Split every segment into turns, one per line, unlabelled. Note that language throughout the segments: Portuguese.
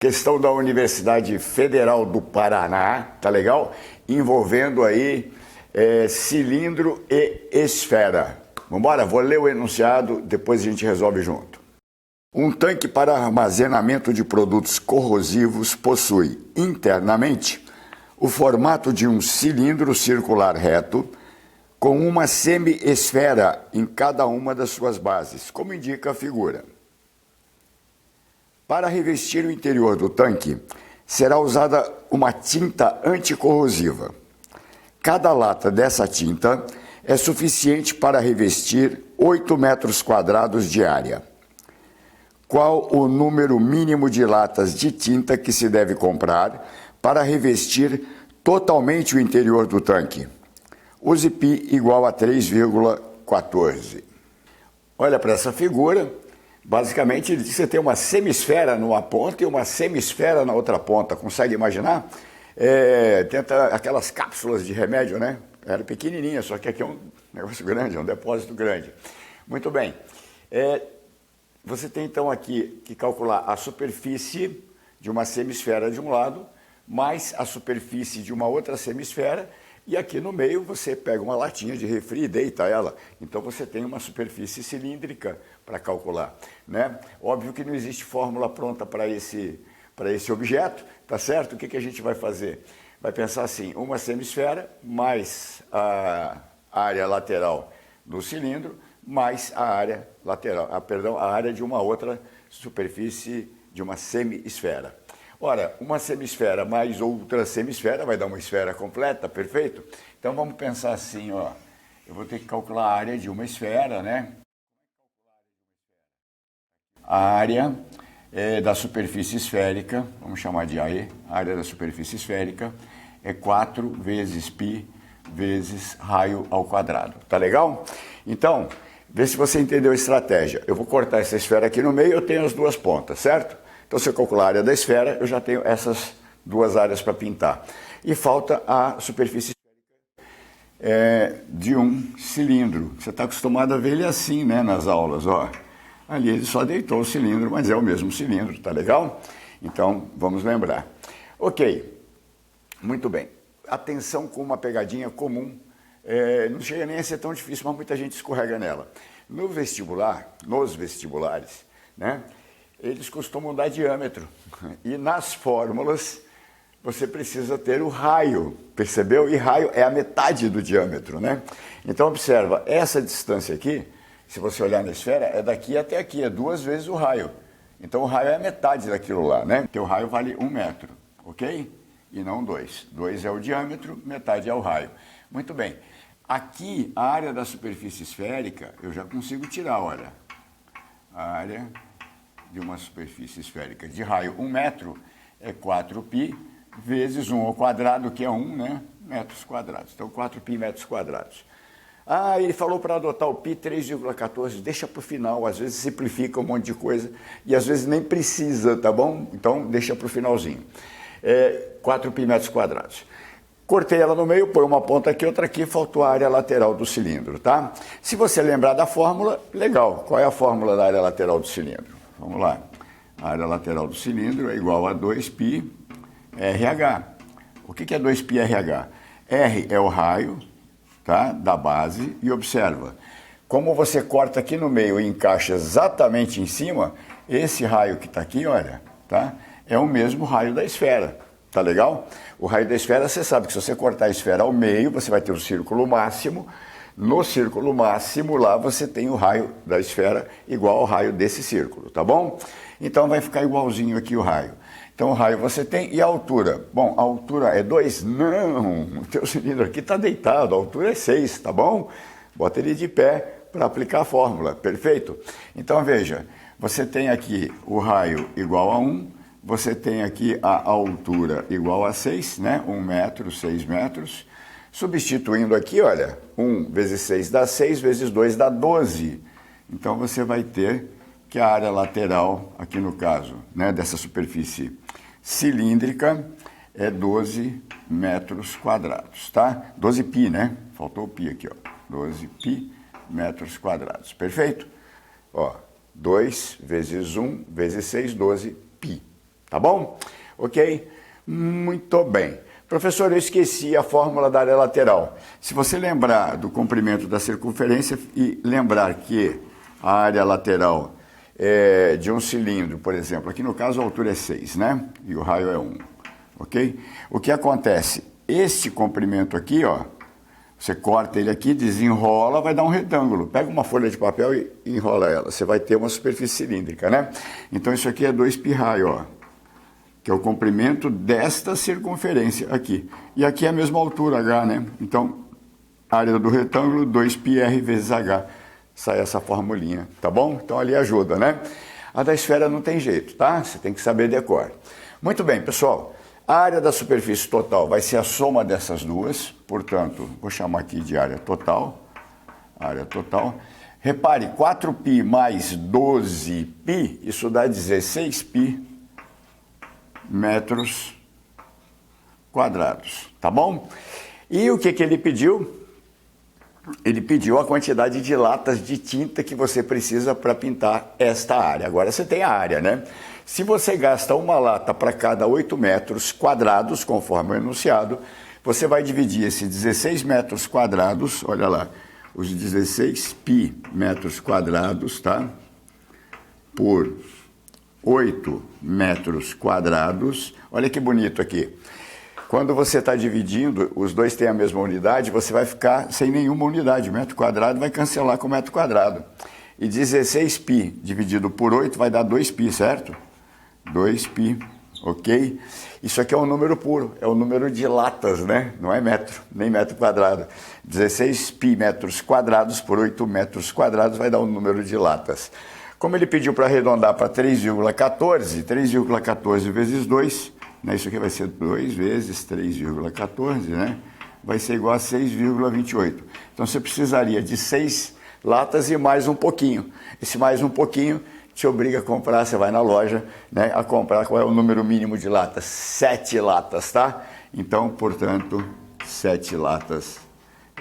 Questão da Universidade Federal do Paraná, tá legal? Envolvendo aí cilindro e esfera. Vambora, vou ler o enunciado, depois a gente resolve junto. Um tanque para armazenamento de produtos corrosivos possui, internamente, o formato de um cilindro circular reto com uma semi-esfera em cada uma das suas bases, como indica a figura. Para revestir o interior do tanque, será usada uma tinta anticorrosiva. Cada lata dessa tinta é suficiente para revestir 8 metros quadrados de área. Qual o número mínimo de latas de tinta que se deve comprar para revestir totalmente o interior do tanque? Use π igual a 3,14. Olha para essa figura. Basicamente, ele diz que você tem uma semisfera numa ponta e uma semisfera na outra ponta. Consegue imaginar? Tenta aquelas cápsulas de remédio, né? Era pequenininha, só que aqui é um negócio grande, é um depósito grande. Muito bem. Você tem, então, aqui que calcular a superfície de uma semisfera de um lado, mais a superfície de uma outra semisfera, e aqui no meio você pega uma latinha de refri e deita ela. Então você tem uma superfície cilíndrica para calcular, né? Óbvio que não existe fórmula pronta para esse objeto, tá certo? O que a gente vai fazer? Vai pensar assim, uma semisfera mais a área lateral do cilindro, mais a área lateral, a área de uma outra superfície de uma semi-esfera. Ora, uma semisfera mais outra semisfera vai dar uma esfera completa, perfeito? Então vamos pensar assim, ó, eu vou ter que calcular a área de uma esfera, né? A área da superfície esférica, vamos chamar de AE, a área da superfície esférica, é 4 vezes π vezes raio ao quadrado. Tá legal? Então, vê se você entendeu a estratégia. Eu vou cortar essa esfera aqui no meio, eu tenho as duas pontas, certo? Então, se eu calcular a área da esfera, eu já tenho essas duas áreas para pintar. E falta a superfície de um cilindro. Você está acostumado a ver ele assim, né, nas aulas, ó. Ali ele só deitou o cilindro, mas é o mesmo cilindro, tá legal? Então, vamos lembrar. Ok, muito bem. Atenção com uma pegadinha comum. Não chega nem a ser tão difícil, mas muita gente escorrega nela. No vestibular, nos vestibulares, né, eles costumam dar diâmetro. E nas fórmulas, você precisa ter o raio, percebeu? E raio é a metade do diâmetro, né? Então, observa, essa distância aqui, se você olhar na esfera, é daqui até aqui, é 2 vezes o raio. Então, o raio é a metade daquilo lá, né? Porque o raio vale 1 metro, ok? E não 2. 2 é o diâmetro, metade é o raio. Muito bem. Aqui, a área da superfície esférica, eu já consigo tirar, olha. A área de uma superfície esférica de raio 1 metro é 4π vezes 1 ao quadrado, que é 1, né? Metros quadrados. Então, 4π metros quadrados. Ah, ele falou para adotar o π 3,14, deixa para o final, às vezes simplifica um monte de coisa e às vezes nem precisa, tá bom? Então, deixa para o finalzinho. 4π metros quadrados. Cortei ela no meio, põe uma ponta aqui, outra aqui, faltou a área lateral do cilindro, tá? Se você lembrar da fórmula, legal. Qual é a fórmula da área lateral do cilindro? Vamos lá. A área lateral do cilindro é igual a 2π RH. O que é 2π RH? R é o raio, tá, da base, e observa, como você corta aqui no meio e encaixa exatamente em cima, esse raio que está aqui, olha, tá, é o mesmo raio da esfera, tá legal? O raio da esfera, você sabe que se você cortar a esfera ao meio, você vai ter o círculo máximo, no círculo máximo lá você tem o raio da esfera igual ao raio desse círculo, tá bom? Então vai ficar igualzinho aqui o raio. Então o raio você tem, e a altura? Bom, a altura é 2? Não, o teu cilindro aqui está deitado, a altura é 6, tá bom? Bota ele de pé para aplicar a fórmula, perfeito? Então veja, você tem aqui o raio igual a 1, você tem aqui a altura igual a 6, né? 1 metro, 6 metros. Substituindo aqui, olha, 1 vezes 6 dá 6, vezes 2 dá 12. Então você vai ter que a área lateral, aqui no caso, né, dessa superfície cilíndrica, é 12 metros quadrados, tá? 12π, né? Faltou o π aqui, ó. 12π metros quadrados, perfeito? Ó, 2 vezes 1 vezes 6, 12π, Tá bom? Ok? Muito bem. Professor, eu esqueci a fórmula da área lateral. Se você lembrar do comprimento da circunferência e lembrar que a área lateral de um cilindro, por exemplo, aqui no caso a altura é 6, né? E o raio é 1, ok? O que acontece? Este comprimento aqui, ó, você corta ele aqui, desenrola, vai dar um retângulo. Pega uma folha de papel e enrola ela. Você vai ter uma superfície cilíndrica, né? Então isso aqui é 2π raio, ó, que é o comprimento desta circunferência aqui. E aqui é a mesma altura, h, né? Então, área do retângulo, 2πr vezes h. Sai essa formulinha, tá bom? Então ali ajuda, né? A da esfera não tem jeito, tá? Você tem que saber decor. Muito bem, pessoal. A área da superfície total vai ser a soma dessas duas, portanto, vou chamar aqui de área total. Área total. Repare, 4π mais 12π, isso dá 16π metros quadrados, tá bom? E o que ele pediu? Ele pediu a quantidade de latas de tinta que você precisa para pintar esta área. Agora você tem a área, né? Se você gasta uma lata para cada 8 metros quadrados, conforme o enunciado, você vai dividir esses 16 metros quadrados, olha lá, os 16π metros quadrados, tá? Por 8 metros quadrados. Olha que bonito aqui. Quando você está dividindo, os dois têm a mesma unidade, você vai ficar sem nenhuma unidade. O metro quadrado vai cancelar com o metro quadrado. E 16π dividido por 8 vai dar 2π, certo? 2π, ok? Isso aqui é um número puro, é o número de latas, né? Não é metro, nem metro quadrado. 16π metros quadrados por 8 metros quadrados vai dar um número de latas. Como ele pediu para arredondar para 3,14, 3,14 vezes 2, né? Isso aqui vai ser 2 vezes 3,14, né? Vai ser igual a 6,28. Então você precisaria de 6 latas e mais um pouquinho. Esse mais um pouquinho te obriga a comprar, você vai na loja, né, a comprar. Qual é o número mínimo de latas? 7 latas, tá? Então, portanto, 7 latas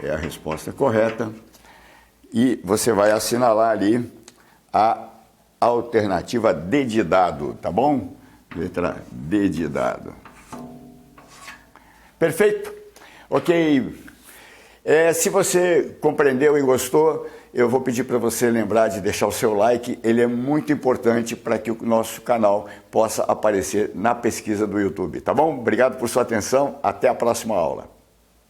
é a resposta correta. E você vai assinalar ali a alternativa D de dado, tá bom? Letra D de dado. Perfeito? Ok. Se você compreendeu e gostou, eu vou pedir para você lembrar de deixar o seu like. Ele é muito importante para que o nosso canal possa aparecer na pesquisa do YouTube, tá bom? Obrigado por sua atenção. Até a próxima aula.